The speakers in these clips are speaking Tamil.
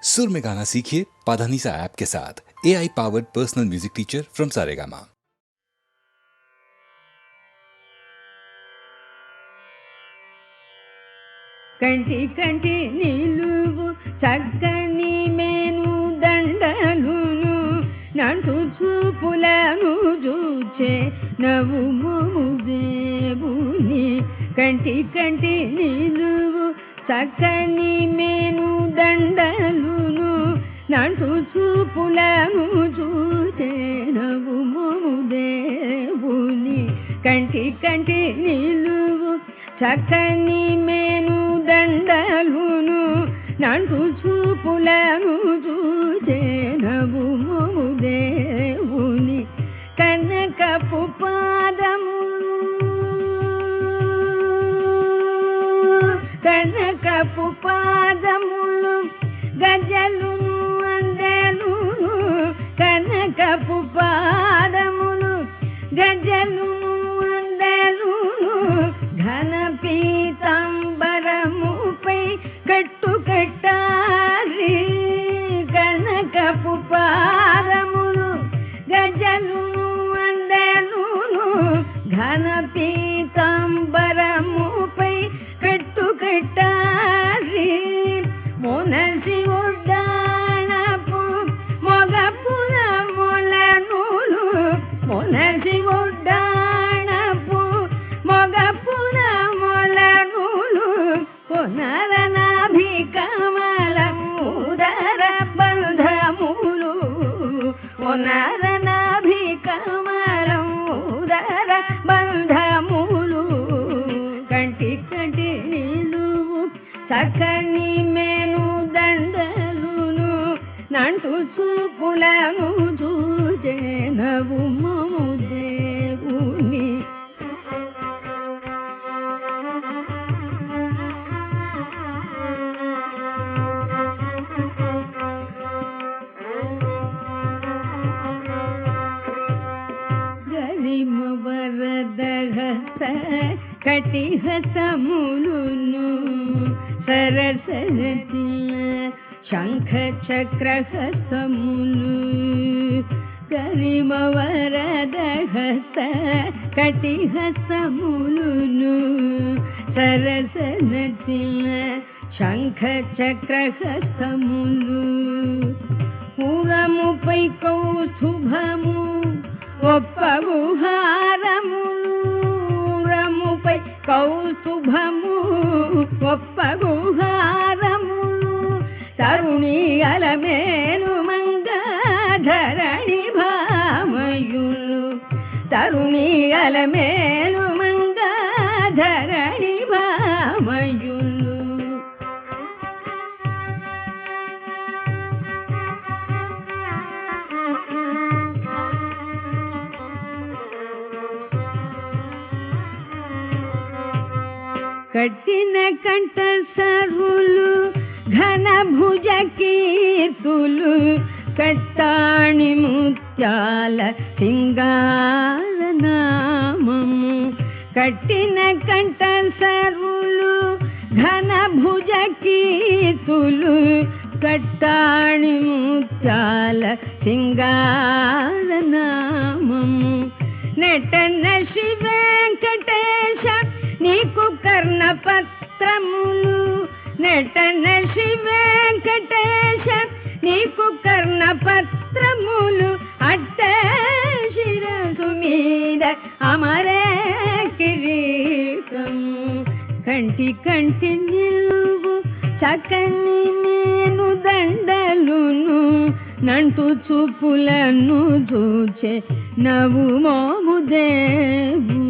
सुर में गाना सीखिए पाधानीसा ऐप के साथ। AI powered personal music teacher from Saregama. కంటి కంటి నిలువు చక్కని మేను దండలును నంటు చూపులను చూచే నవ్వు మోముదేవుని. కంటి కంటి నిలువు చక్కని మేను దండలును నంటు చూపులను చూచే నవ్వు మోముదేవుని. కంటి కంటి నిలువు చక్కని మేను దండలును నంటు చూపులను చూచే నవ్వు మోముదేవుని. కనకపు పాదములు కనకపు పాదములు గజలును అందెలును. కనకపు పాదములు గజలును అందెలును. ఘన పీతాంబరముపై కట్టు కట్టాలి. కనకపు పాదములు గజలును అందెలును. ఘన పీతాంబరముపై కట్టు కట్టాలి. మొనసి ఒడ్డాణపు మొగపుల మొలనులు. మొనసి ఒడ్డాణపు మొగపుల మొలనులు. పునరనాభికమలముదర బంధములు. పునరనాభికమలముదర బంధములు. కంటి కంటి నిలువు చక్కని మేను దండలును నంటు చూపులను చూచే నవ్వు మోముదేవుని. వరదహస్త కటిహసములును సరసరతి శంఖ చక్రహసములు. గరిమ వరదహస్త కటిహసములును సరసరతి శంఖ చక్రహసములు. పూరముపై కౌస్తుభము ఒప్పగుహారములు. రముపై కౌస్తుభము ఒప్పగుహారములు. తరుణి అలమేలు మంగధరణి భామయులు. తరుణి అలమేలు మంగధరణి భామయులు. కట్టిన కంఠ సరులు ఘన భుజ కీర్తులు. కట్టాణి ముత్యాల సింగార నామము. కట్టిన కంఠ సరులు ఘన భుజ కీర్తులు. కట్టాణి ముత్యాల సింగార నామము. నటన శ్రీ వెంకటేశ నీకు కర్ణపత్రములు. నటన శ్రీ వెంకటేశ నీకు కర్ణపత్రములు. అట్ట శిరసు మీద అమరే కిరీటము. కంటి కంటి నిలువు చక్కని నేను దండలును నంటు చూపులను చూచే నవ్వు మోముదేవుని.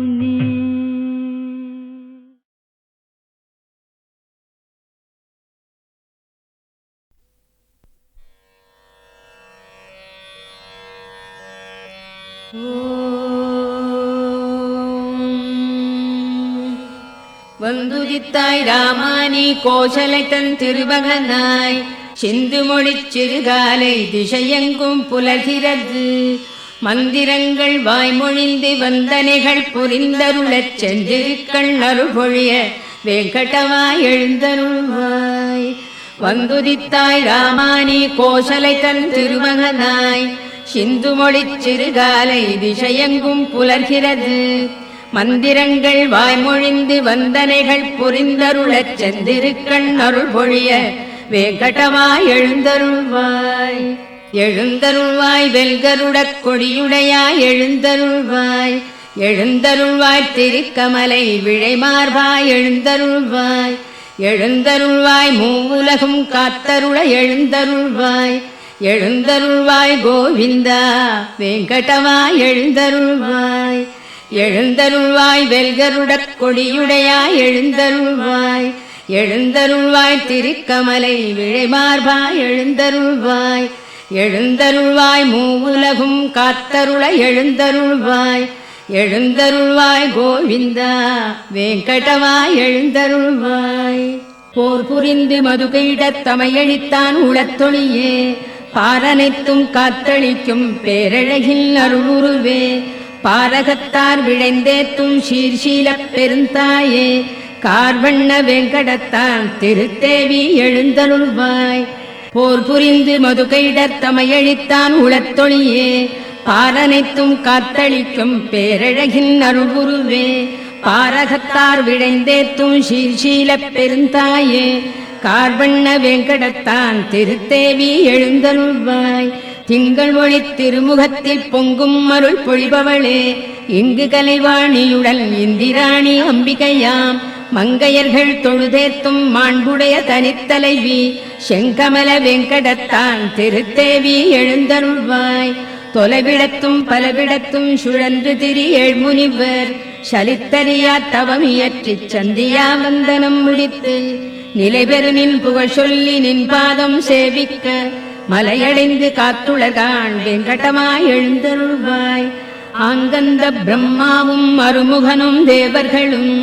வந்துதித்தாய் ராமானி கோசலைத்தன் திருமகனாய் சிந்து மொழிச் சிறுகாலை திசையெங்கும் புலர்கிறது. மந்திரங்கள் வாய்மொழிந்து வந்தனைகள் புரிந்தருளச் சென்றிருக்கள் அருள்பொழிய வெங்கடவாய் எழுந்தருள்வாய். வந்துதித்தாய் ராமானி கோசலை தன் திருமகனாய் சிந்து மொழிச் சிறுகாலை திசையெங்கும் புலர்கிறது மந்திரங்கள் வாய்மொழிந்து வந்தனைகள் புரிந்தருளச் செந்திருக்கண் அருள் பொழிய வேங்கடமாய் எழுந்தருள்வாய் எழுந்தருள்வாய் வெல்கருடக் கொடியுடையாய் எழுந்தருள்வாய் எழுந்தருள்வாய் திருக்கமலை விழைமார்பாய் எழுந்தருள்வாய் எழுந்தருள்வாய் மூவுலகும் காத்தருள எழுந்தருள்வாய் எழுந்தருள்வாய் கோவிந்தா வேங்கடமாய் எழுந்தருள்வாய் எழுந்தருள்வாய் வெல்கருடக் கொடியுடையாய் எழுந்தருள்வாய் எழுந்தருள்வாய் திருக்கமலை விழைமார்பாய் எழுந்தருள்வாய் எழுந்தருள்வாய் மூவுலகும் காத்தருள எழுந்தருள்வாய் எழுந்தருள்வாய் கோவிந்தா வேங்கடமாய் எழுந்தருள்வாய் போர் புரிந்து மதுகையிடத் தமையழித்தான் உளத்தொழியே பாரனைத்தும் காத்தளிக்கும் பேரழகில் அருளுருவே பாரகத்தார் விழைந்தேத்தும் சீர்ஷீலப் பெருந்தாயே கார்வண்ண வேங்கடத்தான் திருத்தேவி எழுந்தருள்வாய் போர் புரிந்து மதுகையிடத் தமையழித்தான் உளத்தொழியே பாரனைத்தும் காத்தளிக்கும் பேரழகின் அருள்குருவே பாரகத்தார் விழைந்தேத்தும் சீர்ஷீலப் பெருந்தாயே கார்வண்ண வேங்கடத்தான் திருத்தேவி எழுந்தருள்வாய் திங்கள் ஒளி திருமுகத்தில் பொங்கும் அருள் பொழிபவளே இங்கு கலைவாணியுடன் இந்திராணி அம்பிகையாம் மங்கையர்கள் தொழுதேத்தும் மாண்புடைய தனித்தலைவி செங்கமல வெங்கடத்தான் திருத்தேவி எழுந்தருள்வாய் தொலைவிடத்தும் பலவிடத்தும் சுழன்று திரி ஏழ்முனிவர் சலித்தறியா தவமியற்றிச் சந்தியா வந்தனம் முடித்து நிலைபெறு நின் புகழ் சொல்லி நின் பாதம் சேவிக்க மலையடைந்து காத்துளகான் வெங்கடமாய் எழுந்தருள்வாய் ஆங்கந்த பிரம்மாவும் அருமுகனும் தேவர்களும்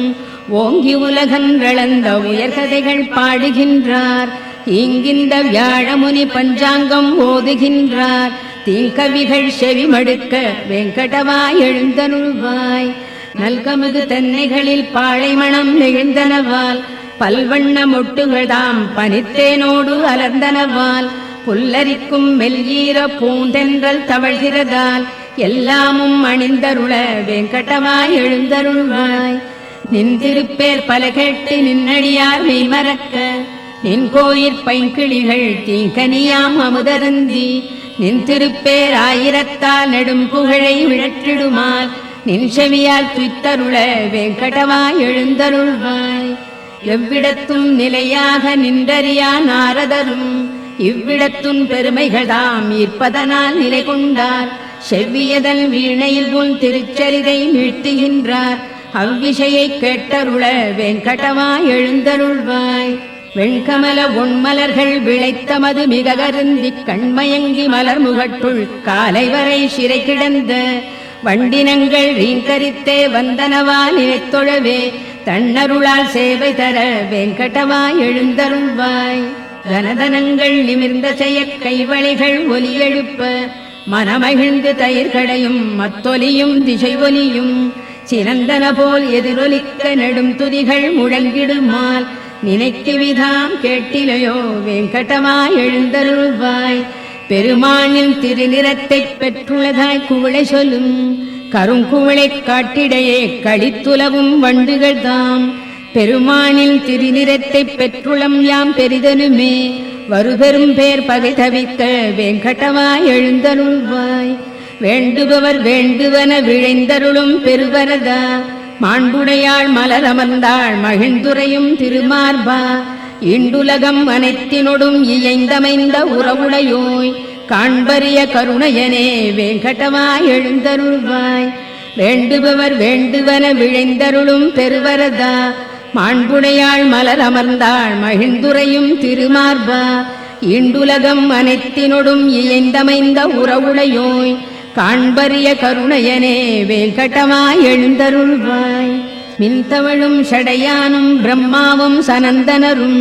ஓங்கி உலகன்றளந்த உயர்கதைகள் பாடுகின்றார் இங்கிந்த வியாழமுனி பஞ்சாங்கம் ஓதுகின்றார் தீங்கவிகள் செவிமடுக்க வெங்கடமாய் எழுந்தருள்வாய் நல்கமிகு தென்னைகளில் பாழைமணம் நெகிழ்ந்தனவால் பல்வண்ண மொட்டுகள்தாம் பனித்தேனோடு அலர்ந்தனவால் புல்லரிக்கும் மெல்ஈர பூந்தென்றல் தவழ்கிறதால் எல்லாமும் அணிந்தருள வெங்கடமாய் எழுந்தருள்வாய் நின் திருப்பேர் பல கேட்டு நின்னடியார் மெய்மறக்க நின் கோயிற் பைங்கிளிகள் தீங்கனியாம் அமுதருந்தி நின் திருப்பேர் ஆயிரத்தால் நெடும் புகழை விழற்றிடுமால் நின் செவியால் துய்த்தருள வெங்கடமாய் எழுந்தருள்வாய் எவ்விடத்தும் நிலையாக நின்றறியா நாரதரும் இவ்விடத்துன் பெருமைகள்தாம் ஈர்ப்பதனால் நிலை கொண்டார் செவ்வியதன் வீணையில் உன் திருச்சரிதை மீட்டுகின்றார் அவ்விஷயை கேட்டருள வெங்கடமாய் எழுந்தருள்வாய் வெண்கமல ஒன்மலர்கள் விளைத்தமது மிக கருந்தி கண்மயங்கி மலர் முகட்டுள் காலை வரை சிறை கிடந்த வண்டினங்கள் ரீங்கரித்தே வந்தனவால் நினைத்தொழவே தன்னருளால் சேவை தர வெங்கடமாய் எழுந்தருள்வாய் கனதனங்கள் நிமிர்ந்த செயற் கைவளைகள் ஒலி எழுப்ப மனமகிழ்ந்து தயிர்களையும் மத்தொலியும் திசை ஒலியும் சிறந்தன போல் எதிரொலிக்க நெடும் துதிகள் முழங்கிடுமால் நினைக்குவிதாம் கேட்டிலையோ வெங்கடமாய் எழுந்தருள்வாய் பெருமானின் திருநிறத்தைப் பெற்றுள்ளதாய் குவளை சொல்லும் கருங்குவளைக் காட்டிடையே களித்துலவும் வண்டுகள் தாம் பெருமானின் திருநிறத்தைப் பெற்றுளம் யாம் பெரிதனுமே வருபெரும் பேர் பகை தவிக்க வெங்கடமாய் எழுந்தருள்வாய் வேண்டுபவர் வேண்டுவன விழைந்தருளும் பெருவரதா மாண்புடையாள் மலர் அமர்ந்தாள் மகிழ்ந்துரையும் திருமார்பா இண்டுலகம் அனைத்தினொடும் இயைந்தமைந்த உறவுடையோய் காண்பரிய கருணையனே வெங்கடமாய் எழுந்தருள்வாய் வேண்டுபவர் வேண்டுவன விழைந்தருளும் பெருவரதா மாண்புடையாள் மலர் அமர்ந்தாள் மகிழ்ந்துரையும் திருமார்பா இண்டுலகம் அனைத்தினொடும் இயைந்தமைந்த உறவுடையோய் காண்பரிய கருணையனே வெங்கடமாய் எழுந்தருள்வாய் மின்தவழும் ஷடையானும் பிரம்மாவும் சனந்தனரும்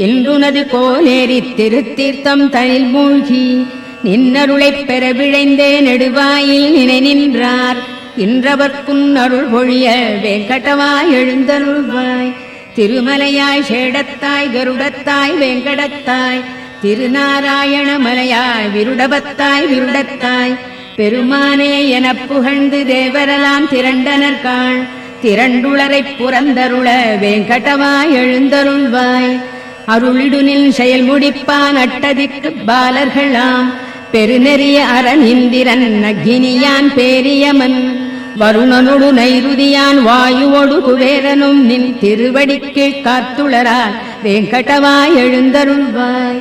என்றுனது கோலேரி திருத்தீர்த்தம் தனில் மூழ்கி நின்னருளைப் பெற விழைந்தே நெடுவாயில் நினை நின்றார் இன்றவர்க்குன் அருள் பொழிய வெங்கடமாய் எழுந்தருள்வாய் திருமலையாய் சேடத்தாய் கருடத்தாய் வேங்கடத்தாய் திருநாராயணமலையாய் விருடபத்தாய் விருடத்தாய் பெருமானே எனப் புகழ்ந்து தேவரெல்லாம் திரண்டனர்காள் திரண்டுளரைப் புறந்தருள வேங்கடவாய் எழுந்தருள்வாய் அருளிடுனில் செயல் முடிப்பான் அட்டதிக்கு பாலர்களாம் பெருநெறிய அரண் இந்திரன் அக்னியான் பேரியமன் வருணனொடு நைருதியான் வாயுவொடு குபேரனும் நின் திருவடிக்கு காத்துளரால் வேங்கடவாய் எழுந்தருள்வாய்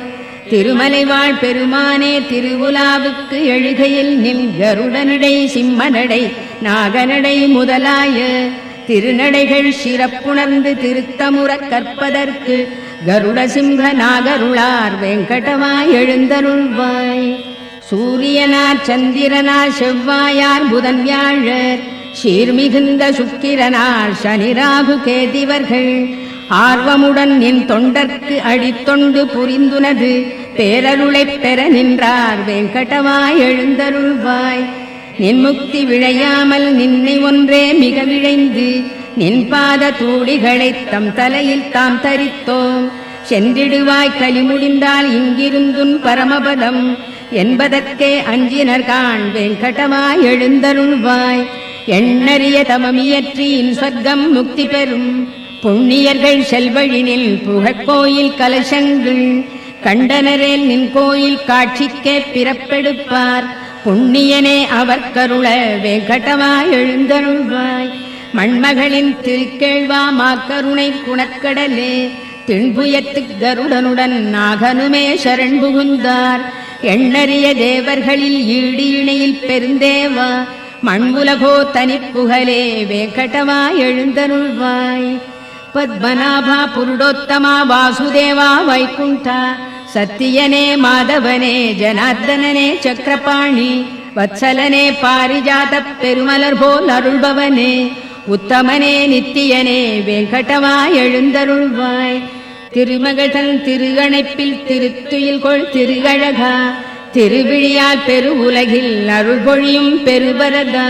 திருமலைவாழ் பெருமானே திருவுலாவுக்கு எழுகையில் நின் கருடனடை சிம்மனடை நாகனடை முதலாய திருநடைகள் சிறப்புணர்ந்து திருத்தமுறக் கற்பதற்கு கருட சிம்ஹ நாகருளார் வேங்கடவாய் எழுந்தருள்வாய் சூரியனார் சந்திரனார் செவ்வாயார் புதன் வியாழர் சீர்மிகுந்த சுக்கிரனார் சனிராகு கேதிவர்கள் ஆர்வமுடன் நின் தொண்டர்க்கு அடித்தொண்டு புரிந்துனது பேரருளைப் பெற நின்றார் வேங்கடவாய் எழுந்தருள்வாய் நின் முக்தி விழையாமல் நின்னை ஒன்றே மிக விழைந்து நின் பாத தூடிகளைத் தம் தலையில் தாம் தரித்தோம் சென்றிடுவாய் கலி முடிந்தால் இங்கிருந்துன் பரமபதம் என்பதற்கே அஞ்சினர்காண் வேங்கடவாய் எழுந்தருள்வாய் எண்ணறிய தமமியற்றியின் சொர்க்கம் முக்தி பெறும் புண்ணியர்கள் செல்வழினில் புகழ்கோயில் கலசங்கள் கண்டனரேல் நின் கோயில் காட்சிக்கே பிறப்பெடுப்பார் புண்ணியனே அவர் கருள வேங்கடவாய் எழுந்தருள்வாய் மண்மகளின் திருக்கேழ்வா மாக்கருணை குணக்கடலே திண்புயத்து கருடனுடன் நாகனுமே சரண் புகுந்தார் எண்ணறிய தேவர்களில் ஈடு இணையில் பெருந்தேவா மண்புலகோ தனிப்புகழே வேங்கடவாய் எழுந்தருள்வாய் பத்மநாபா புருடோத்தமா வாசுதேவா வைகுண்டா சத்தியனே மாதவனே ஜனார்தனனே சக்கரபாணி வத்சலனே பாரிஜாத பெருமலர் போல் அருள்பவனே உத்தமனே நித்தியனே வேங்கடவாய் எழுந்தருள்வாய் திருமகள்தன் திருகணைப்பில் திருத்துயில் கொள் திருகழகா திருவிழியால் பெருவுலகில் அருள் பொழியும் பெருவரதா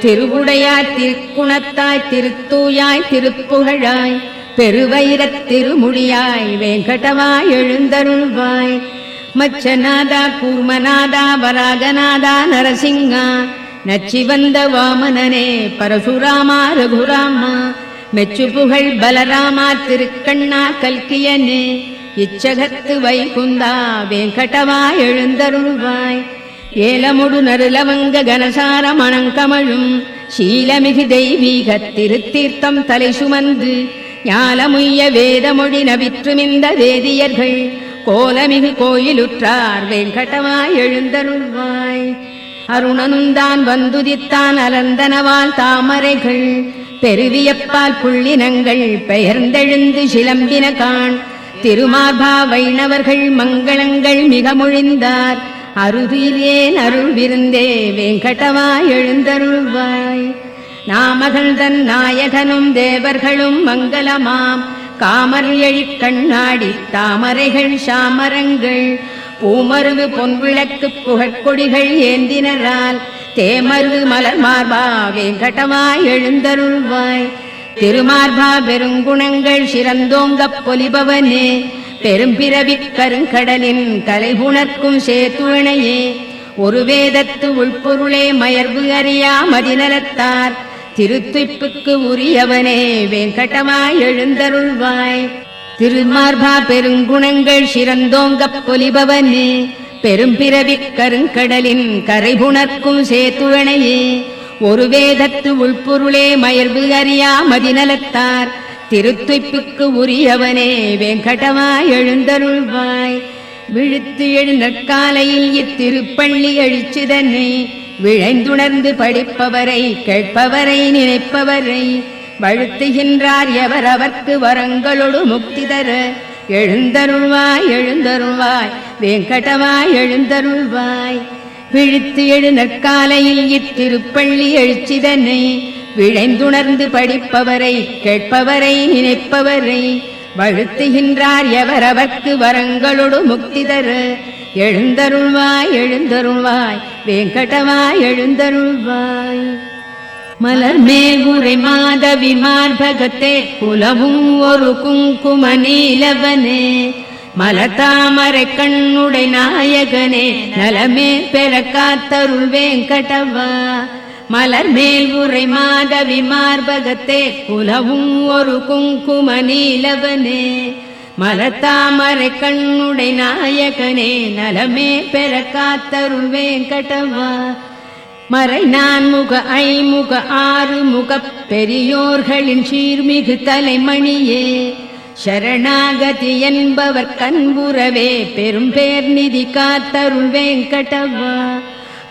திருவுடையார் திருக்குணத்தாய் திருத்தூயாய் திருப்புகழாய் பெருவைரத் திருமுடியாய் வேங்கடவாய் எழுந்தருள்வாய் மச்சநாதா கூர்மநாதா வராகநாதா நரசிங்கா நச்சிவந்த வாமனனே பரசுராமா ரகுராமா மெச்சு புகழ் பலராமா திருக்கண்ணா கல்கியனே இச்சகத்து வைகுந்தா வேங்கடவாய் எழுந்தருள்வாய் ஏலமுடு நருலவங்க கனசார மணங்கமழும் சீலமிகு தெய்வீக திருத்தீர்த்தம் தலை சுமந்து ஞாலமுய்ய வேதமொழி நவிற்றுமிந்த வேதியர்கள் கோலமிகு கோயிலுற்றார் வேங்கடவாய் எழுந்தருள்வாய் அருணனுந்தான் வந்துதித்தான் அலர்ந்தனவால் தாமரைகள் பெருவியப்பால் புள்ளினங்கள் பெயர்ந்தெழுந்து சிலம்பின காண் திருமார்பா வைணவர்கள் மங்களங்கள் மிக மொழிந்தார் அருகிலேன் அருள் விருந்தே வேங்கடவாய் எழுந்தருள்வாய் நாமகள் தன் நாயகனும் தேவர்களும் மங்களமாம் காமர் எழிற் கண்ணாடி தாமரைகள் சாமரங்கள் பூமருவு பொன்விளக்கு புகழ்கொடிகள் ஏந்தினரால் தேமருவு மலர் மார்பா வேங்கடவாய் எழுந்தருள்வாய் திருமார்பா பெருங்குணங்கள் சிறந்தோங்கப் பொலிபவனே பெரும்பிறவிக் கருங்கடலின் கலைபுணர்க்கும் சேத்துணையே ஒரு வேதத்து உள்பொருளே மயர்வு அறியா மதிநலத்தார் திருத்துய்ப்புக்கு உரியவனே வேங்கடவாய் எழுந்தருள்வாய் திருமார்பா பெருங்குணங்கள் சிறந்தோங்கப் பொலிபவனே பெரும்பிறவிக் கருங்கடலின் கரைபுணர்க்கும் சேத்துணையே ஒரு வேதத்து உள்பொருளே மயர்வு அறியா மதிநலத்தார் திருத்துய்ப்புக்கு உரியவனே வேங்கடவாய் எழுந்தருள்வாய் விழுத்து எழு நற்காலையில் இத்திருப்பள்ளி எழுச்சிதனை விழைந்துணர்ந்து படிப்பவரை கேட்பவரை நினைப்பவரை வழுத்துகின்றார் எவர் அவர்க்கு வரங்களொடு முக்தி தர எழுந்தருள்வாய் எழுந்தருள்வாய் வேங்கடவாய் எழுந்தருள்வாய் விழித்து எழு நற்காலையில் இத்திருப்பள்ளி எழுச்சிதனை விழைந்துணர்ந்து படிப்பவரை கேட்பவரை நினைப்பவரை வழுத்துகின்றார் எவர் அவர்க்கு வரங்களொடு முக்தி தர எழுந்தருள்வாய் எழுந்தருள்வாய் வேங்கடவாய் எழுந்தருள்வாய் மலர் மேல் உரை மாதவி மார்பகத்தே குலவும் ஒரு குங்கும நீலவனே மலத்தாமரை கண்ணுடை நாயகனே நலமே பெற காத்தருள் வேங்கடவா மலர் மேல் உரை மாதவி மார்பகத்தே குலவும் ஒரு குங்கும நீலவனே மலத்தாமரை கண்ணுடை நாயகனே நலமே பெற காத்தருள் வேங்கடவா மறை நான்முக ஐமுக ஆறுமுக பெரியோர்களின் சீர்மிகு தலைமணியே சரணாகதி என்பவர் கண்புறவே பெரும் பேர் நிதி காத்தருள் வேங்கடவா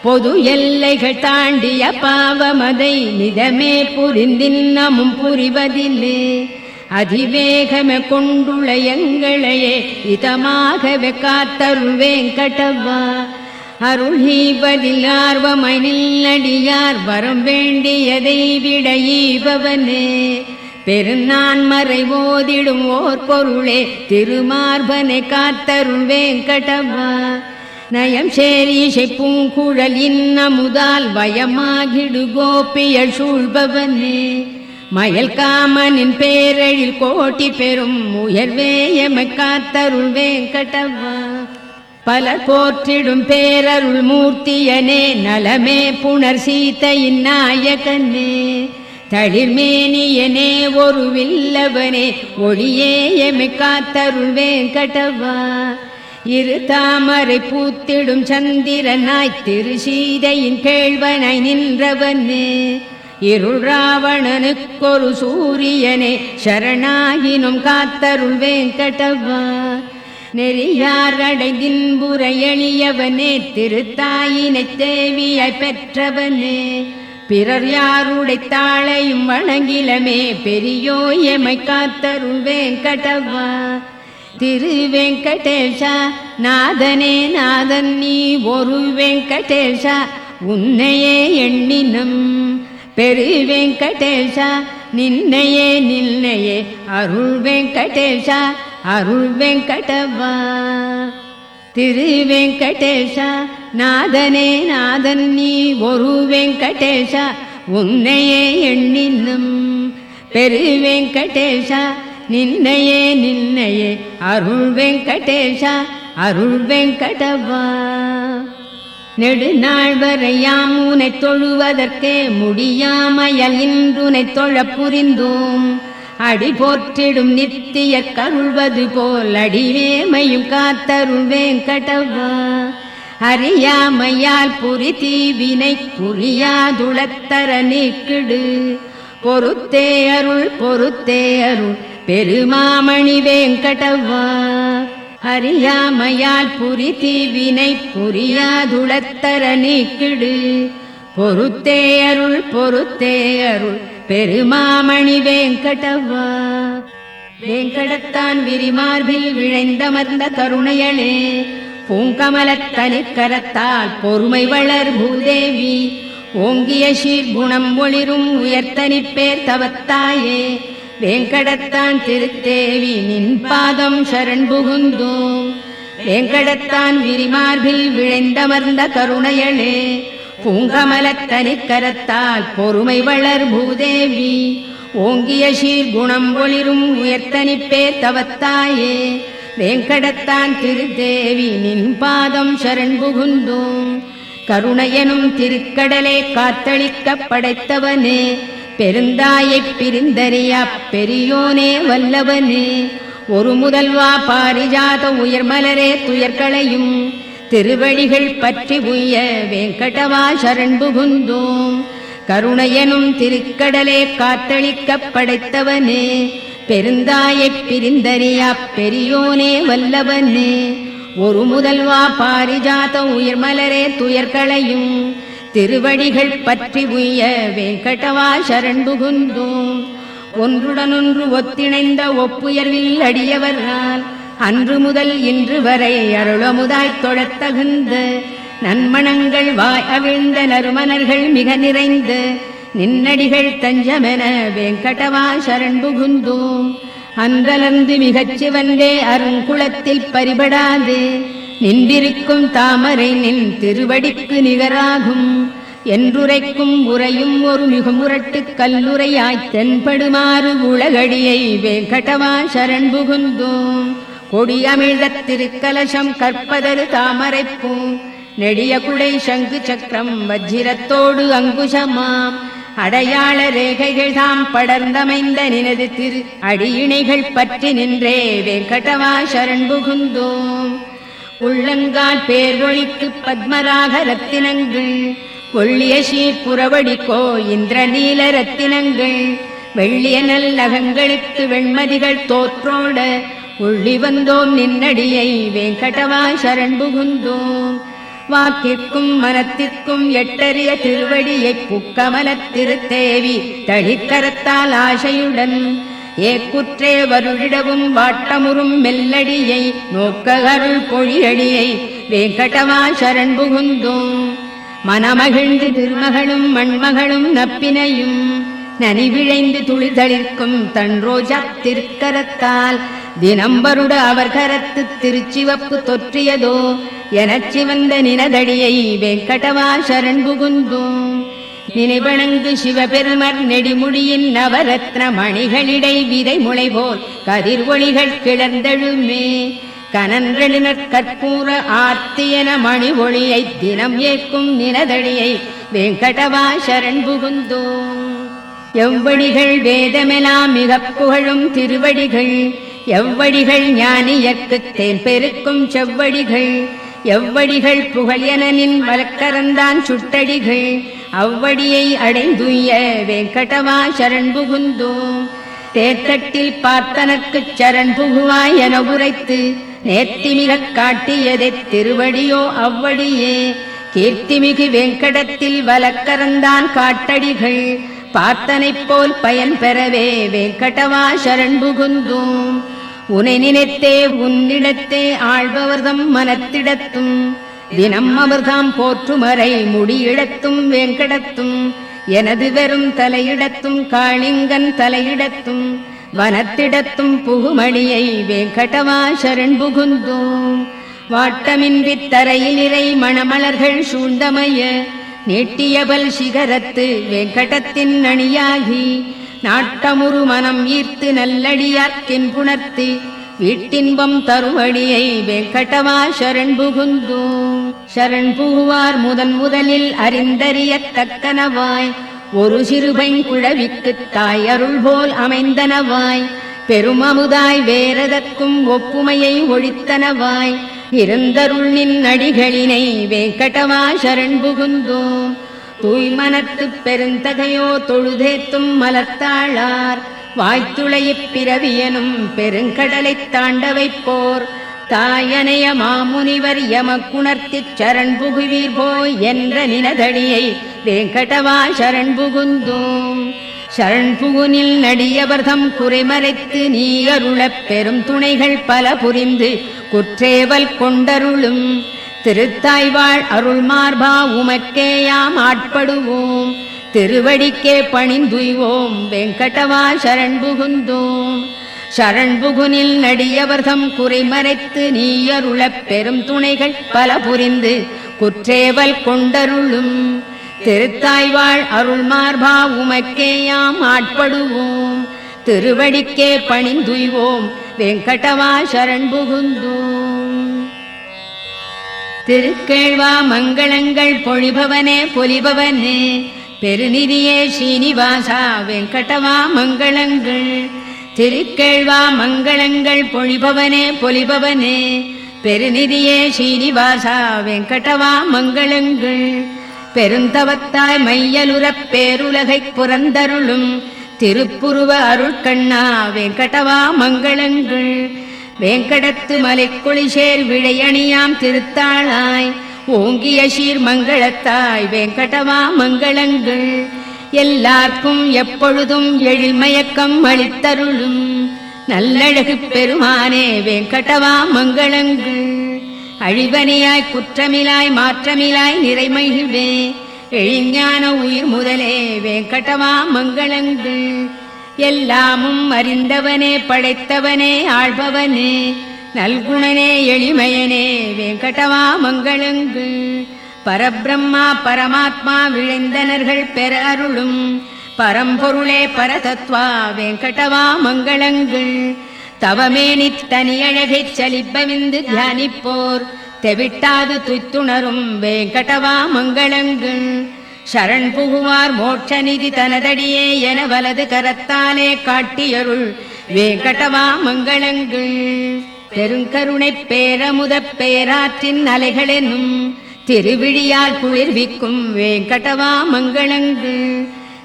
பொது எல்லைகள் தாண்டிய பாவமதை நிதமே புரிந்தின்னமும் புரிவதில்லே அதிவேகமே கொண்டுள்ள எங்களையே இதமாகவே காத்தருள் வேங்கடவா அருள் ஈவதில் ஆர்வமாய் நில்லடியார் வரம் வேண்டியதை விட ஈபவனே பெருநான் மறை ஓதிடும் ஓர் பொருளே திருமார்பனை காத்தருள் வேங்கடவா நயம் சேரீசை பூங்குழல் இன்னமுதால் வயமாகிடு கோபியல் சூழ்பவனே மயல் காமனின் பேரழில் கோட்டி பெறும் உயர்வே எமை காத்தருள் வேங்கடவா பலர் போற்றிடும் பேரருள் மூர்த்தியனே நலமே புனர் சீதையின் நாயகனே தளிர்மேனியனே ஒரு வில்லவனே ஒளியே எமை காத்தருள் வேங்கடவா இரு தாமரை பூத்திடும் சந்திரனாய் திரு சீதையின் கேழ்வனாய் நின்றவனே இருள் ராவணனுக்கொரு சூரியனே சரணாகினும் காத்தருள் வேங்கடவா நெறியார் அடைந்தின்புற எளியவனே திருத்தாயினை தேவியாய் பெற்றவனே பிறர் யாருடை தாளையும் வணங்கிலமே பெரியோ எமை காத்தருள் வேங்கடவா திரு வெங்கடேஷா நாதனே நாதன் நீ ஒரு வெங்கடேஷா உன்னையே எண்ணினம் பெரு வெங்கடேஷா நின்னையே நின்னையே அருள் வெங்கடேஷா அருள் வெங்கடவா திரு வெங்கடேஷா நாதனே நாதன் நீ ஒரு வெங்கடேஷா உன்னையே எண்ணினும் பெரு வெங்கடேஷா நின்னையே நின்னையே அருள் வெங்கடேஷா அருள் வெங்கடவா நெடுநாள் வரையாம் உனை தொழுவதற்கே முடியாமையல் இன்றுனை தொழ புரிந்தோம் அடி போற்றிடும் நித்திய கருள்வது போல் அடிவேமையும் காத்தருள் வேங்கடவா அறியாமையால் புரி தீவினை புரியாதுளத்தர நீக்கிடு பொறுத்தே அருள் பெருமாமணி வேங்கடவா அறியாமையால் புரி தீவினை புரியாதுளத்தர நீக்கிடு பொறுத்தே அருள் பெருமாமணி வேங்கடவா வேங்கடத்தான் விரிமார்பில் விழைந்தமர்ந்த கருணையளே பூங்கமலத்தனி கரத்தால் பொறுமை வளர் பூதேவி ஓங்கிய சீர்குணம் ஒளிரும் உயர்த்தனி பேர் தவத்தாயே வேங்கடத்தான் திருத்தேவி நின் பாதம் சரண் புகுந்தோம் வேங்கடத்தான் விரிமார்பில் விழைந்தமர்ந்த கருணையளே பூங்கமலத்தனி கரத்தால் பொறுமை வளர் பூதேவி ஓங்கிய சீர்குணம் ஒளிரும் உயர்த்தனி பேர் தவத்தாயே வேங்கடத்தான் திருத்தேவி நின் பாதம் சரண் புகுந்தோம் கருணையனும் திருக்கடலே காத்தளிக்க படைத்தவனே பெருந்தாயைப் பிரிந்தறியா பெரியோனே வல்லவனே ஒரு முதல்வா பாரிஜாத உயர்மலரே துயர்களையும் திருவடிகள் பற்றி உய்ய வேங்கடவா சரண் புகுந்தோம் கருணையனும் திருக்கடலே காத்தளிக்க படைத்தவனே பெருந்தாயைப் பிரிந்தறியா பெரியோனே வல்லவனே ஒரு முதல்வா பாரிஜாத உயர்மலரே துயர்களையும் திருவடிகள் பற்றி உய்ய வேங்கடவா சரண் புகுந்தோம் ஒன்றுடனொன்று ஒத்திணைந்த ஒப்புயர்வில் அடியவரால் அன்று முதல் இன்று வரை அருளமுதாய்த் தொழத்தகுந்த நன்மணங்கள் வாய் அவிழ்ந்த நறுமணர்கள் மிக நிறைந்த நின்னடிகள் தஞ்சமென வேங்கடவா சரண் புகுந்தோம் அன்றலர்ந்து மிகச் சிவந்தே அருங்குளத்தில் பரிபடாது நின்றிருக்கும் தாமரை நின் திருவடிக்கு நிகராகும் என்றுரைக்கும் உரையும் ஒரு மிகுமுரட்டு கல்லுரையாய்த் தென்படுமாறு உலகடியை வெங்கடவா சரண் புகுந்தோம். கொடியமிழ்தத் திருக்கலசம் கற்பதரு தாமரைப்பூ நெடிய குடை சங்கு சக்கரம் வஜ்ரத்தோடு அங்குசமாம் அடையாள ரேகைகள் தாம் படர்ந்தமைந்த நினது திரு அடியிணைகள் பற்றி நின்றே வெங்கடவா சரண் புகுந்தோம். உள்ளங்கால் பேர்வொழிக்கு பத்மராக ரத்தினங்கள் ஒள்ளிய சீர்புறவடிக்கோ இந்திர நீல ரத்தினங்கள் வெள்ளிய நல்லகங்களுக்கு வெண்மதிகள் தோற்றோட உள்ளி வந்தோம் நின்னடியை வெங்கடவா சரண் புகுந்தோம். வாக்கிற்கும் மனத்திற்கும் எட்டறிய திருவடியை புக்கமலத் திருத்தேவி தளிக்கரத்தால் ஆசையுடன் ஏக்குற்றே வருடிடவும் வாட்டமுறும் மெல்லடியை நோக்க அருள் பொழியடியை வெங்கடவா சரண் புகுந்தோம். மனமகிழ்ந்து திருமகளும் மண்மகளும் நப்பினையும் நனிவிழைந்து துளிதளிர்க்கும் தன் ரோஜா திருக்கரத்தால் தினம்பருட அவர் கரத்து திருச்சிவப்பு தொற்றியதோ எனச் சிவந்த நினதடியை வெங்கடவா சரண் புகுந்தோம். நினைவணங்கு சிவபெருமர் நெடிமுடியின் நவரத்ன மணிகளிடை விதை முளை போல் கதிர் ஒளிகள் கிளர்ந்தெழுமே கனன்றெழுநற் கற்பூர ஆர்த்தியன மணி ஒளியை தினம் ஏற்கும் நினதடியை வெங்கடவா சரண் புகுந்தோம். எவ்வடிகள் வேதமெலாம் மிகப் புகழும் திருவடிகள் எவ்வடிகள் ஞானியர்க்குத் தேன் பெருக்கும் செவ்வடிகள் எவ்வடிகள் புகழ் எனனின் வழக்கரந்தான் சுட்டடிகள் அவ்வடியை அடைந்துய வெங்கடவா சரண் புகுந்தோம். தேர்தட்டில் பார்த்தனர்க்குச் சரண் புகுவாய் என உரைத்து நேர்த்திமிகக் காட்டியதை திருவடியோ அவ்வடியே கீர்த்திமிகு வெங்கடத்தில் வழக்கரந்தான் காட்டடிகள் பார்த்தனைப் போல் பயன் பெறவே வெங்கடவா சரண் புகுந்தோம். உனை நினைத்தே உன்னிடத்தே ஆழ்பவர்தம் மனத்திடத்தும் தினம் அவர்தாம் போற்றுமறை முடியிடத்தும் வெங்கடத்தும் எனது வெறும் தலையிடத்தும் காளிங்கன் தலையிடத்தும் வனத்திடத்தும் புகுமணியை வெங்கடவா சரண் புகுந்தோம். வாட்டமின்றி தரையில் இறை மணமலர்கள் சூழ்ந்தமைய நீட்டியபல் சிகரத்து வெங்கடத்தின் அணியாகி நாட்டமுறு மனம் ஈர்த்து நல்லடியார்க்கின் புணர்த்து வீட்டின்பம் தருவடியை வெங்கடவா சரண் புகுந்தோம். சரண் புகுவார் முதலில் அறிந்தறியத்தக்கனவாய் ஒரு சிறுபைங் குழவிக்குத் தாய் அருள் போல் அமைந்தனவாய் பெருமமுதாய் வேறதற்கும் ஒப்புமையை ஒழித்தனவாய் இருந்தருள் நின் அடிகளினை வெங்கடவா சரண் புகுந்தோம். தூய்மனத்துப் பெருந்தகையோ தொழுதேத்தும் மலர்த்தாளார் வாய்த்துளையிப் பிறவியனும் பெருங்கடலைத் தாண்டவைப்போர் தாயனைய மாமுனிவர் எமக்குணர்த்திச் சரண் புகுவீர் போய் என்ற நினதடியை வெங்கடவா சரண் புகுந்தோம். சரண் புகுனில் நடியவர்தம் குறைமறைத்து நீ அருளப் பெரும் துணைகள் பல புரிந்து குற்றேவல் கொண்டருளும் திருத்தாய்வாழ் அருள் மார்பா உமக்கேயாம் ஆட்படுவோம் திருவடிக்கே பணிந்துய்வோம் வெங்கடவா சரண் புகுந்தோம். சரண் புகுனில் நடியவர்தம் குறைமறைத்து நீ அருளப் பெரும் துணைகள் பல புரிந்து குற்றேவல் கொண்டருளும் திருத்தாய்வாழ் அருள் மார்பா உமக்கேயாம் ஆட்படுவோம் திருவடிக்கே பணிந்துய்வோம் வெங்கடவா சரண் புகுந்தோம். திருக்கேழ்வா மங்களங்கள் பொழிபவனே பொலிபவனே பெருநிதியே ஸ்ரீனிவாசா வெங்கடவா மங்களங்கள். திருக்கேழ்வா மங்களங்கள் பொழிபவனே பொலிபவனே பெருநிதியே ஸ்ரீனிவாசா வெங்கடவா மங்களங்கள். பெருந்தவத்தாய் மையலுறப் பேருலகைப் புறந்தருளும் திருப்புருவ அருட்கண்ணா வெங்கடவா மங்களங்கள். வேங்கடத்து மலைக்குளிசேர் விழையணியாம் திருத்தாளாய் ஓங்கிய சீர் மங்களத்தாய் வெங்கடவா மங்களங்கள். எல்லார்க்கும் எப்பொழுதும் எழில்மயக்கம் அளித்தருளும் நல்லழகு பெருமானே வெங்கடவா மங்களங்கள். அழிவனையாய் குற்றமிலாய் மாற்றமிலாய் நிறைமகிழ்வே எழிஞான உயிர் முதலே வெங்கடவா மங்களங்கள். எல்லாமும் அறிந்தவனே படைத்தவனே ஆள்பவனே நல்குணனே எளிமையனே வெங்கடவா மங்களங்கள். பரபிரம்மா பரமாத்மா விழைந்தனர்கள் பெற அருளும் பரம்பொருளே பரதத்வா வெங்கடவா மங்களங்கள். தவமேனி தனியழகைச் சலிப்பவிந்து தியானிப்போர் தெவிட்டாது துய்த்துணரும் வெங்கடவா மங்களங்கள். சரண் புகுவார் மோட்சநிதி தனதடியே என வலது கரத்தாலே காட்டியருள் வெங்கடவா மங்களங்கள். பெருங்கருணை பேரமுத பேராற்றின் அலைகளெனும் திருவிழியால் குளிர்விக்கும் வெங்கடவா மங்களங்கள்.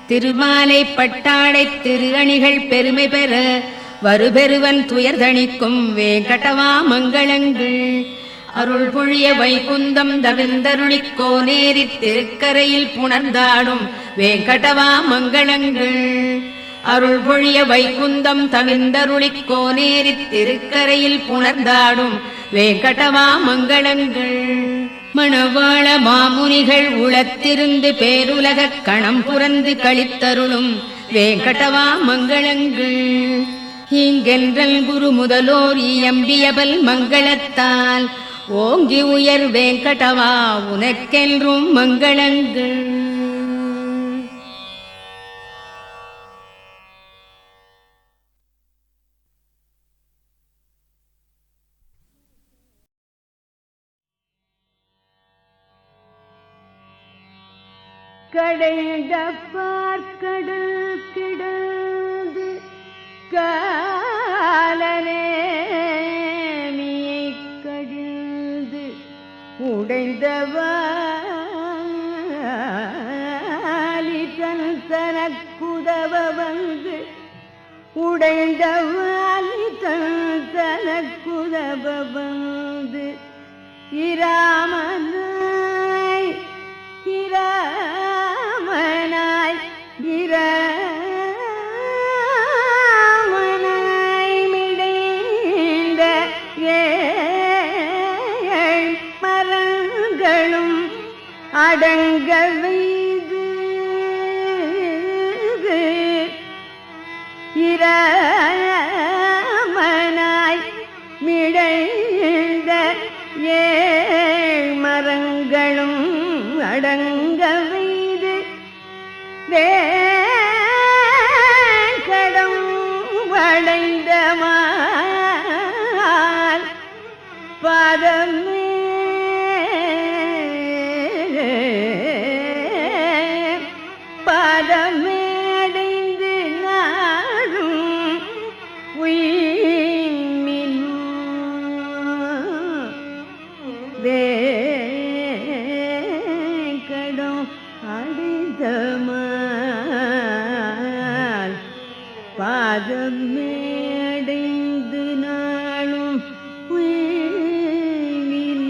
திருமாலை பட்டாடை திரு அணிகள் பெருமை பெற வருபெருவன் துயர்தணிக்கும் வெங்கடவா மங்களங்கள். அருள் பொழிய வைகுந்தம் தவிர்ந்தருளிக் கோனேரி திருக்கரையில் புணர்ந்தாடும் வெங்கடவா மங்களங்கள். அருள் பொழிய வைகுந்தம் தவிர்ந்தருளிக் கோனேரி திருக்கரையில் புணர்ந்தாடும் வெங்கடவா மங்களங்கள். மணவாள மாமுனிகள் உளத்திருந்து பேருலகக் கணம் புரந்து கழித்தருளும் வெங்கடவா மங்களங்கள். இங்கென்றல் குரு முதலோர் இயம்பியபல் மங்களத்தால் ஓங்கி உயர் வெங்கடவா உனக்கென்றும் மங்களங்கள். கடைந்த பார்க்கடல் கிடந்து காலனேமியை கடிந்து உடைந்தவாலி தனக்குதவ வந்து உடைந்தவாலி தனக்குதவ வந்து இராமனாய் இராமனாய் இராமனாய் மிடைந்த ஏழ் மரங்களும் அடங்க வைது இராமனாய் மிடைந்த ஏழ் மரங்களும் அடங்க வைது வேங்கடம் வளைந்த மால் பாதமே பாதமேடைந்து நாடும் உயிர்மின் வேங்கடம் அடைந்தமால் பாதமேடைந்து நாளும் உயிர்மின்.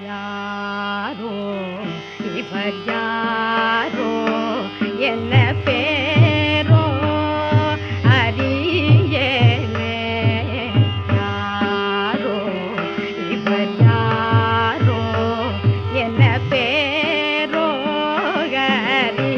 யாரோ இவர் யாரோ என்ன பேரோ அறியேனே. யாரோ இவர் யாரோ என்ன பேரோ அறியேனே.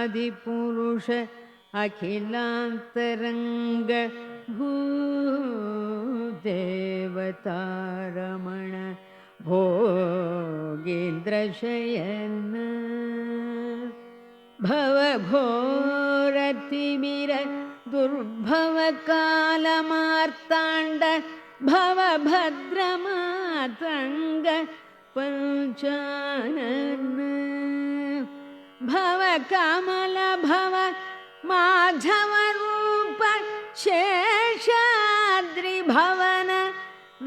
आदिपुरुष अखिलान्तरङ्ग भूदेवतारमण भोगीन्द्रशयन भवघोरतिमिर दुर्भवकालमार्ताण्ड भवभद्रमातङ्ग पञ्चानन भवकमल भव माधवरूप शेषाद्रिभवन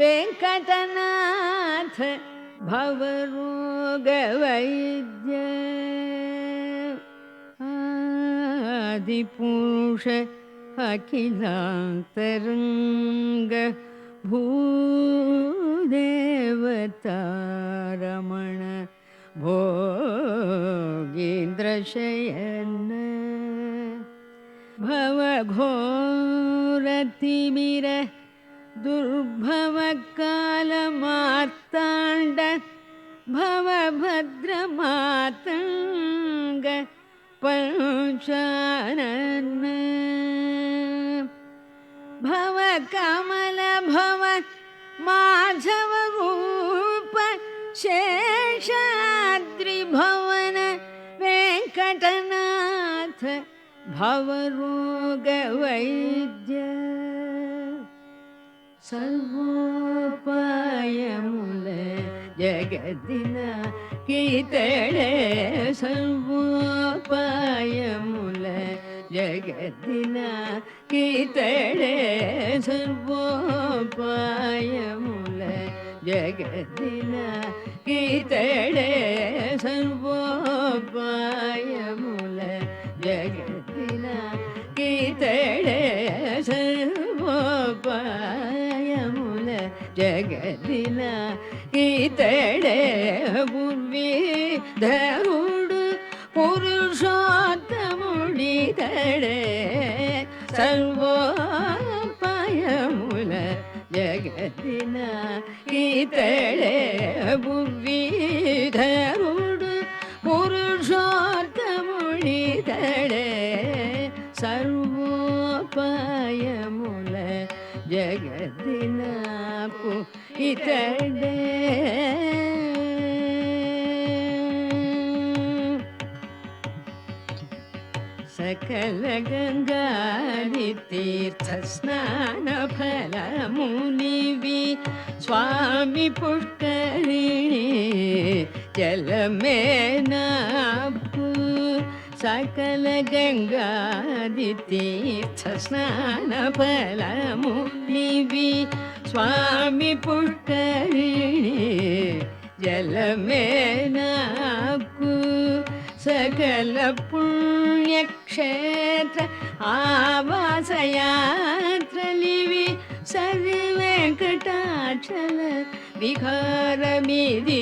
वेङ्कटनाथ भवरोगवैद्य आदिपुरुष अखिलान्तरङ्ग भूदेवतारमण भोगीन्द्रशयन भवघोरतिमिर दुर्भवकालमार्ताण्ड भवभद्रमातङ्ग पञ्चानन भवकमल भव माधवरूप शेषाद्रिभवन वेङ्कटनाथ भवरोगवैद्य सर्वोपायमुल जगदिन कीतळे सर्वोपायमुल जगदिन कीतळे सर्वोपायमुल जगदिन कीतळे सर्वोपायमुल जगदिन कीतळे सर्वोपायमुल जगदिन कीतळे पूर्वी धरुडु पुरुषोत्तमुडितळे सर्वोपायमुल जगदिन कीतळे पूर्वी धरुडु पुरुषोत्तमुडितळे सर्वोपायमुल जगदिन इतळे सकल गंगादि तीर्थ स्नान फल मुनिवि स्वामी पुष्करिणी जल में नापु सकल गंगादि तीर्थ स्नान फल मुनिवि स्वामी पुष्करिणी जल में नापु सकल पुण्य क्षेत्र आवासयात्रलिवि सरि वेङ्कटाचल विहारमिदिये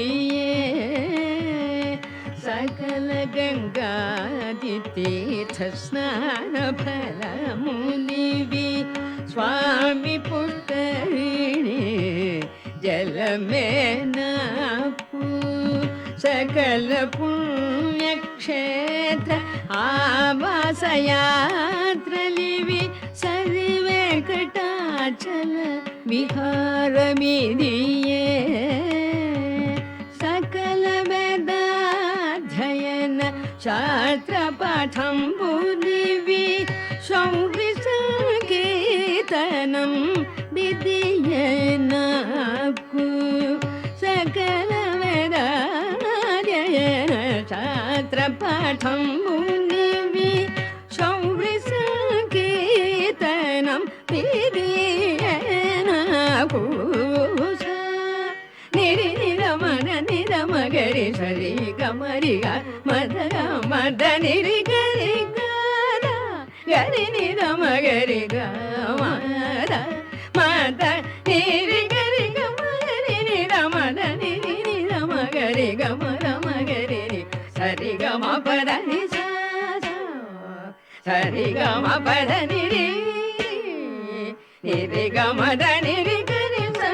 सकल गंगादि तीर्थ स्नान फल मुनिवि स्वामी पुष्करिणी जल में नापु सकल पुण्य क्षेत्र आवासयात्रलिवि सरि वेङ्कटाचल विहारमिदिये सकल वेदाध्ययन शास्त्रपाठम्बुलिवि संकीर्तनं विधिये नाकु सकल वेदाध्ययन शास्त्रपाठम्बुलिवि संकीर्तनं विधिये नाकु निरि निरमन निरमगरि सरि गमरि ग मद मद निरि गरि गद गरि निरमगरि ग मद मद निरि गरि ग मरि निरमद निरि निरमगरि ग मरमगरि सरि ग म पद नि सा सरि ग म पद निरि निरि ग मद निरि गरि सा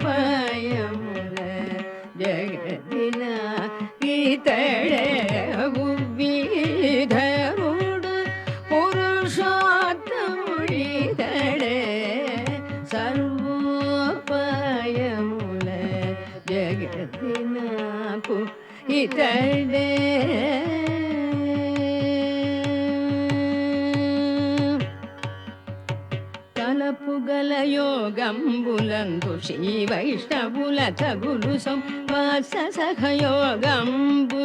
पायमुल जगदिन कीतळे సర్వోపాయముల జగతి నాకు ఇతడే. తలపుగల యోగంబులందు శ్రీ వైష్ణవుల తగులు సంవాస సహయోగంబు.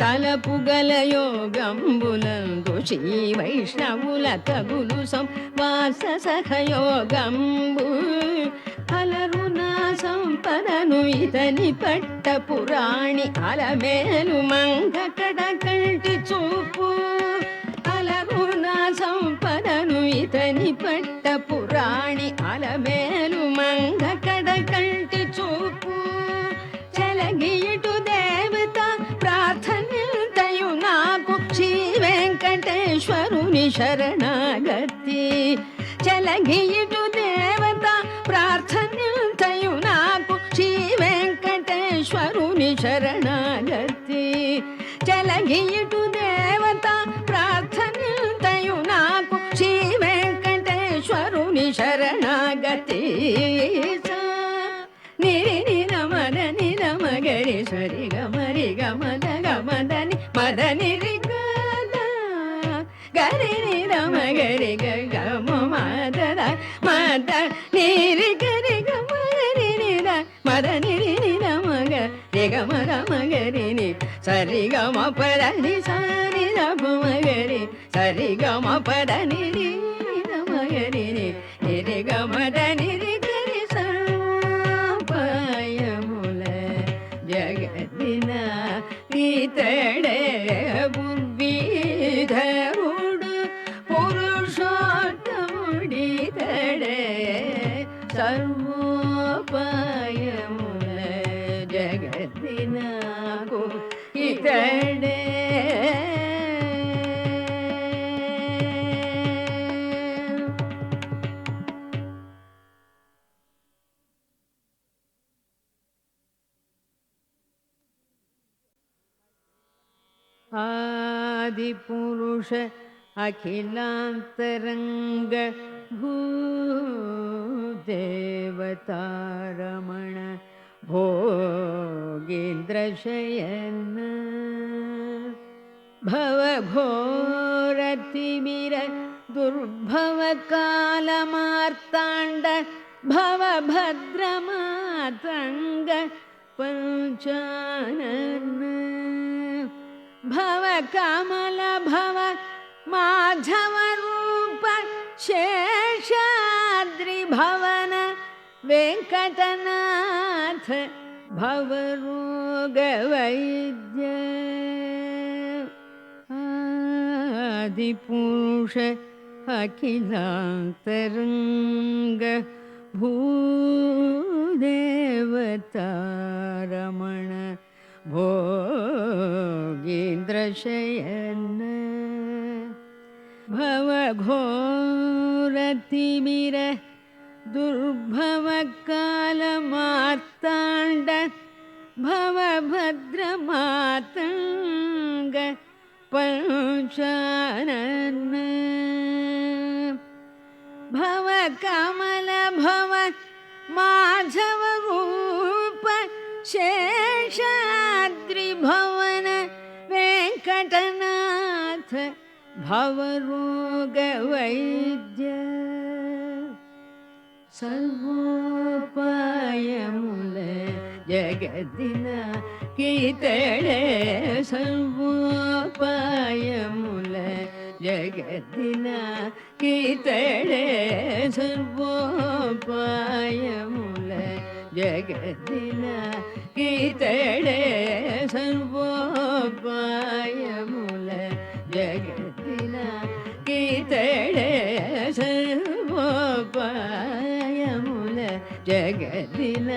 తలపుగల యోగంబులందు శ్రీ వైష్ణవుల తగులు సంవాస సహయోగంబు. అలరునా సంపదను ఇతని పట్ట పురాణి అలమేలు మంగ కడ కంటి చూపు. అలరునా సంపదను ఇతని పట్ట పురాణి అలమేలు మంగ కడ కంటి చూపు. చెలగియుటు దేవత ప్రార్థనిల్తయు నాకు శ్రీ వెంకటేశ్వరుని శరణాగతి. చెలగియుటు దేవత ప్రార్థనిల్తయు నాకు శ్రీ వెంకటేశ్వరుని శరణాగతి. చెలగియుటు దేవత ప్రార్థనిల్తయు నాకు శ్రీ వెంకటేశ్వరుని శరణాగతి. నిరి నిరమద నిరమగరి సరి గమరి గమద గమదని మదని రిగద గరి నిరమగరి గమ మద మద నిరి గరి గమరి నిర మద నిరి నిరమగ రిగమ గమగరి ని సరి గమ పద ని సరి గమగరి సరి గమ పద నిరి గమగరి ని నిరి గమద నిరి గరి సర్వోపాయముల జగతిన ఇతడే. బుద్ధిధరుడు పురుషోత్తముడితడే. సర్వోపాయముల జగతిన ఇతడే. ఆదిపురుష అఖిలాంతరంగ భూదేవతారమణ భోగేంద్రశయన భవఘోరతిమిర దుర్భవ కాలమార్తాండ భవభద్రమాతంగ పంచానన భవ కమల భవ మాధవ రూప శేషాద్రి భవన వెంకటనాథ భవరోగ వైద్య. ఆదిపురుష అఖిలాంతరంగ భూదేవతారమణ భోగేంద్రశయన భవఘోరతిమిర దుర్భవ కాలమార్తాండ భవభద్రమాతంగ పంచానన భవ కమల భవ మాధవ రూప శేషాద్రి భవన వెంకటనాథ భవరోగ వైద్య. సర్వోపాయముల జగతిన కీతడే. సర్వోపాయముల జగతిన కీతడే. సర్వోపాయముల జగతిన కీతడే. సర్వోపాయముల జగతిన కీతడే. సర్వోపాయముల జగతిన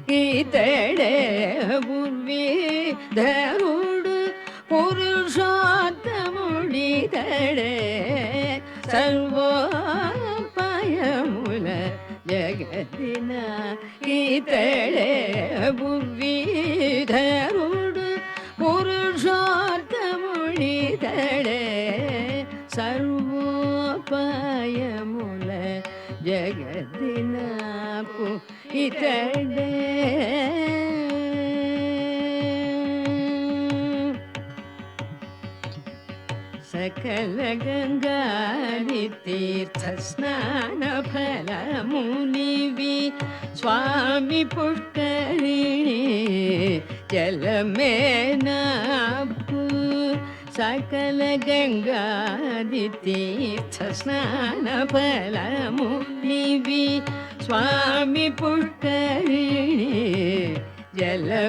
కీతడే. బుద్ధిధరుడు పురుషోత్తముడితడే. సర్వోపాయముల జగతిన కీతడే. బుద్ధిధరుడు పురుషోత్తముడితడే. సర్వోపాయముల జగదినాకు ఇతడే సకల గంగాది తీర్థ స్నాన ఫలమునివి స్వామి పుష్కరిణి జలమేనాపు సకల గంగాది తీర్థ స్నాన ఫలమునివి స్వామి పుష్కరిణి జలమేనాకు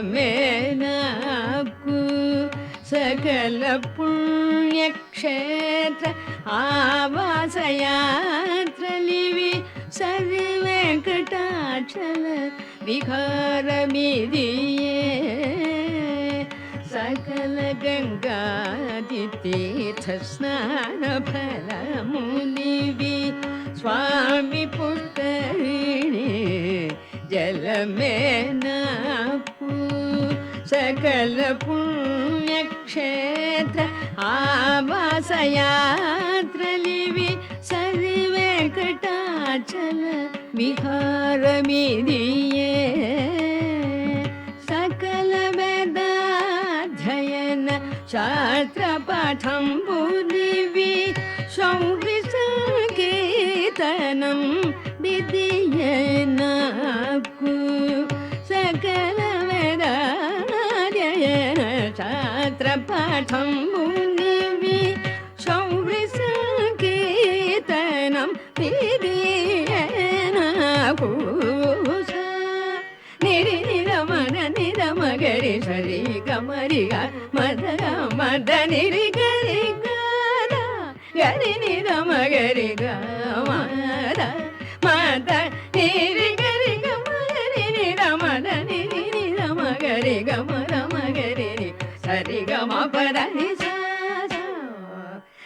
సకల పుణ్యక్షేత్ర ఆవాసయాత్రలివి సరి వెంకటాచల విహారమిదియే సకల గంగాది తీర్థ స్నాన ఫలమునివి స్వామి పుష్కరిణి జలమేనాపు సకల పుణ్యక్షేత్ర ఆవాసయాత్రలివి సరి వెంకటాచల విహారమిదియే సకల వేదాధ్యయన శాస్త్ర పాఠంబులివి శౌరి సంకీర్తనం విధియేనాకు సకల వేదాధ్యయన శాస్త్ర పాఠంబులివి శౌరి సంకీర్తనం విధియేనాకు నిరి నిరమణ నిరమగరి సరి గమరిగ మద మద నిరి గరి గద గరి నిరమగరి గ మద మద నిరి గరి గమరి నిరమద నిరి నిరమగరి గమర మగరి సరి గమ పద ని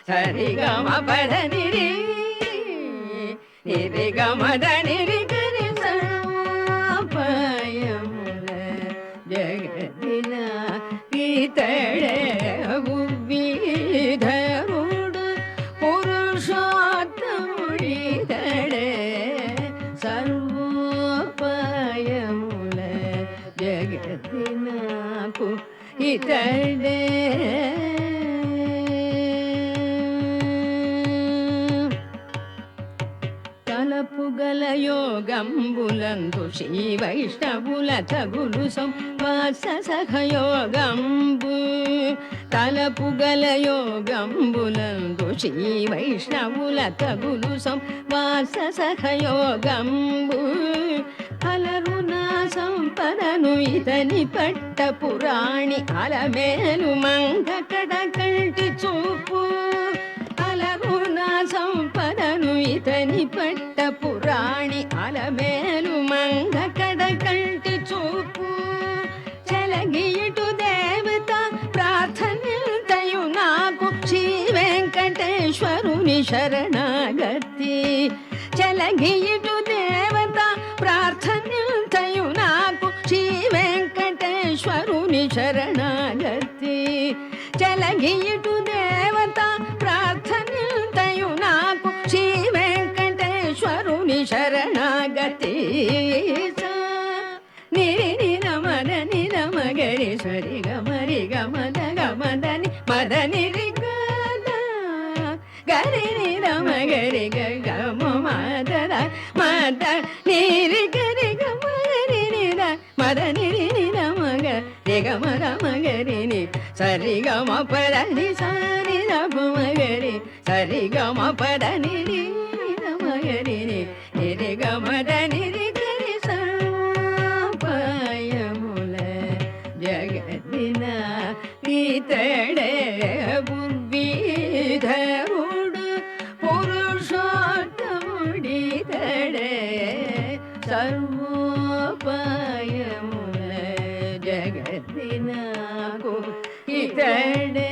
సరి గమ పద నిరి నిరి గమద నిరి గరి పయముల జగదిన ఇతడే విధరుడు పురుషోత్తముడితడే సర్వోపయముల జగదినకు ఇతడే తలపుగల యోగంబులందు శ్రీ వైష్ణవుల తగులు సంవాస సహయోగంబు తలపుగల యోగంబులందు శ్రీ వైష్ణవుల తగులు సంవాస సహయోగంబు అలరునా సంపదను ఇతని పట్ట పురాణి అలమేలు మంగ కడ కంటి చూపు అలరునా సంపదను ఇతని పట్ట పురాణి అలమేలు మంగ కడ కంటి చూపు చలగియుటు దేవత ప్రార్థనింతయు నాకు శ్రీ వెంకటేశ్వరుని శరణాగతి చలగియుటు దేవత ప్రార్థనింతయు నాకు శ్రీ వెంకటేశ్వరుని శరణాగతి చలగియుటు దేవత ప్రార్థనింతయు నాకు శ్రీ వెంకటేశ్వరుని శరణాగతి నిరి నిరమద నిరమగరి సరి గమరి గమద గమదని మద నిరి గరి నిరమగరి గమ మద మద నిరి గరి గమరి నిర మద నిరి నిరమగ రిగమ రమగరి ని సరి గమ పద ని సరి రమగరి సరి గమ పద నిరి రమగరి ని నిరి గమద నిరి గరి సపయముల జగదిన ఇతడే విధరుడు పురుషోత్తముడితడే సర్వోపయముల జగదినకు ఇతడే